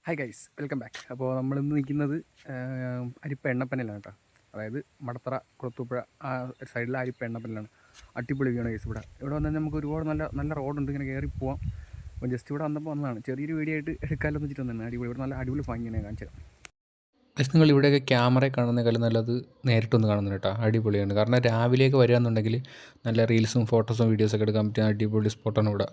Hi guys, welcome back. അപ്പോൾ നമ്മളിന്ന് നിൽക്കുന്നത് അരിപ്പ എണ്ണപ്പനയിലാണ് കേട്ടോ. അതായത് മടത്തറ കുളത്തൂപ്പുഴ ആ സൈഡിലെ അരിപ്പ എണ്ണപ്പനയിലാണ്. അടിപൊളി വ്യൂണ് ഗൈസ്. ഇവിടെ വന്നാൽ നമുക്ക് ഒരുപാട് നല്ല നല്ല റോഡുണ്ട്, ഇങ്ങനെ കയറി പോവാം. അപ്പോൾ ജസ്റ്റ് ഇവിടെ വന്നപ്പോൾ വന്നതാണ്, ചെറിയൊരു വീഡിയോ ആയിട്ട് എടുക്കാമല്ലോ എന്ന് വെച്ചിട്ട് വന്നതാണ്. അടിപൊളി, ഇവിടെ നല്ല അടിപൊളി ഭംഗിയാണ് കാണിച്ചത്. ജസ്റ്റ് നിങ്ങൾ ഇവിടെയൊക്കെ ക്യാമറ കാണുന്നതിനേക്കാളും നല്ലത് നേരിട്ടൊന്ന് കാണുന്നുണ്ട് കേട്ടോ. അടിപൊളിയാണ്. കാരണം രാവിലെയൊക്കെ വരികയാണെന്നുണ്ടെങ്കിൽ നല്ല റീൽസും ഫോട്ടോസും വീഡിയോസൊക്കെ എടുക്കാൻ പറ്റിയ അടിപൊളി സ്പോട്ടാണ് ഇവിടെ.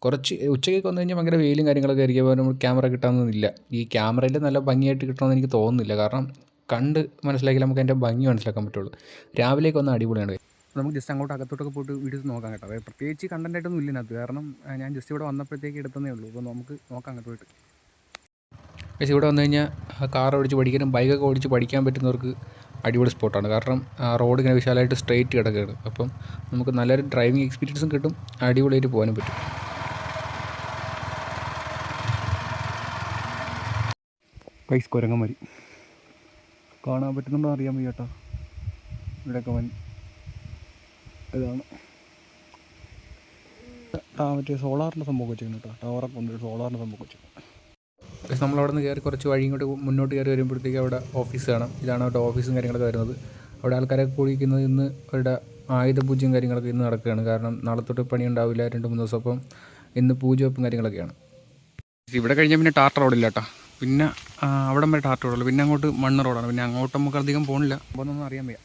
കുറച്ച് ഉച്ചയ്ക്ക് വന്നു കഴിഞ്ഞാൽ ഭയങ്കര വെയിലും കാര്യങ്ങളൊക്കെ ആയിരിക്കും, അപ്പോൾ നമ്മൾ ക്യാമറ കിട്ടാനൊന്നുമില്ല. ഈ ക്യാമറയിൽ നല്ല ഭംഗിയായിട്ട് കിട്ടണമെന്ന് എനിക്ക് തോന്നുന്നില്ല, കാരണം കണ്ട് മനസ്സിലാക്കി നമുക്ക് അതിൻ്റെ ഭംഗി മനസ്സിലാക്കാൻ പറ്റുള്ളൂ. രാവിലെയൊക്കെ വന്നാൽ അടിപൊളിയാണ്. നമുക്ക് ജസ്റ്റ് അങ്ങോട്ട് അകത്തോട്ടൊക്കെ പോയിട്ട് വീഡിയോസ് നോക്കാം കേട്ടോ. അതായത് പ്രത്യേകിച്ച് കണ്ടൻറ്റായിട്ടൊന്നും ഇല്ല ഇതിനകത്ത്, കാരണം ഞാൻ ജസ്റ്റ് ഇവിടെ വന്നപ്പോഴത്തേക്ക് എടുത്തതേ ഉള്ളൂ. അപ്പോൾ നമുക്ക് നോക്കാം അങ്ങോട്ട് പോയിട്ട്. പക്ഷേ ഇവിടെ വന്നു കഴിഞ്ഞാൽ കാർ ഓടിച്ച് പഠിക്കാനും ബൈക്കൊക്കെ ഓടിച്ച് പഠിക്കാൻ പറ്റുന്നവർക്ക് അടിപൊളി സ്പോട്ടാണ്. കാരണം റോഡ് ഇങ്ങനെ വിശാലമായിട്ട് സ്ട്രെയിറ്റ് കിടക്കുകയാണ്. അപ്പം നമുക്ക് നല്ലൊരു ഡ്രൈവിംഗ് എക്സ്പീരിയൻസും കിട്ടും, അടിപൊളിയായിട്ട് പോകാനും പറ്റും. പൈസ് കുരങ്ങന്മാരി കാണാൻ പറ്റുന്നുണ്ടോ അറിയാൻ വയ്യ കേട്ടോ. ഇവിടെയൊക്കെ ഇതാണ് മറ്റേ സോളാറിൻ്റെ സംഭവം വെച്ചിരുന്നു കേട്ടോ. ടവറൊക്കെ വന്നിട്ട് സോളാറിൻ്റെ സംഭവം വെച്ചു. പക്ഷേ നമ്മളവിടെ നിന്ന് കയറി കുറച്ച് വഴി ഇങ്ങോട്ട് മുന്നോട്ട് കയറി വരുമ്പോഴത്തേക്ക് അവിടെ ഓഫീസ് കാണാം. ഇതാണ് അവിടെ ഓഫീസും കാര്യങ്ങളൊക്കെ വരുന്നത്. അവിടെ ആൾക്കാരൊക്കെ കുളിക്കുന്നത് ഇന്ന് അവരുടെ ആയുധ പൂജയും കാര്യങ്ങളൊക്കെ ഇന്ന് നടക്കുകയാണ്. കാരണം നാളെ തൊട്ട് പണി ഉണ്ടാവില്ല, 2-3 ദിവസം. അപ്പം ഇന്ന് പൂജ വെപ്പും കാര്യങ്ങളൊക്കെയാണ്. ഇവിടെ കഴിഞ്ഞാൽ പിന്നെ ടാർ റോഡില്ല കേട്ടോ. പിന്നെ അവിടം വരെ ടാർ റോഡുള്ളൂ, പിന്നെ അങ്ങോട്ട് മണ്ണ് റോഡാണ്. പിന്നെ അങ്ങോട്ട് നമുക്ക് അധികം പോകണില്ല, അപ്പോൾ ഒന്നും അറിയാൻ വയ്യ.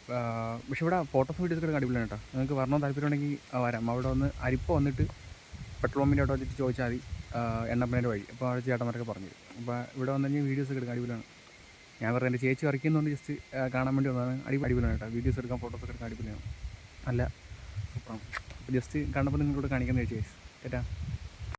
പക്ഷേ ഇവിടെ ഫോട്ടോസ് വീഡിയോസൊക്കെ അടിപൊളിയാണ് കേട്ടോ. നിങ്ങൾക്ക് വരണം താല്പര്യം ഉണ്ടെങ്കിൽ വരാം. അവിടെ വന്ന് അരിപ്പ വന്നിട്ട് പെട്രോൾ പമ്പിൻ്റെ അവിടെ വെച്ചിട്ട് ചോദിച്ചാൽ മതി എണ്ണപ്പനേൻ്റെ വഴി. അപ്പോൾ അവിടെ ചേട്ടന്മാരൊക്കെ പറഞ്ഞു തരും. അപ്പോൾ ഇവിടെ വന്നു കഴിഞ്ഞാൽ വീഡിയോസൊക്കെ എടുക്കാൻ അടിപൊളിയാണ്. ഞാൻ പറഞ്ഞത് എൻ്റെ ചേച്ചി വർക്ക് ചെയ്യുന്നതുകൊണ്ട് ജസ്റ്റ് കാണാൻ വേണ്ടി വന്നതാണ്. അടിപൊളിയാണ് കേട്ടോ. വീഡിയോസ് എടുക്കാൻ ഫോട്ടോസൊക്കെ എടുക്കാൻ അടിപൊളിയാണ്, നല്ല സൂപ്പറാണ്. അപ്പോൾ ജസ്റ്റ് കണ്ടപ്പോൾ നിങ്ങളോട് കാണിക്കാൻ ചേച്ചി കേട്ടാ.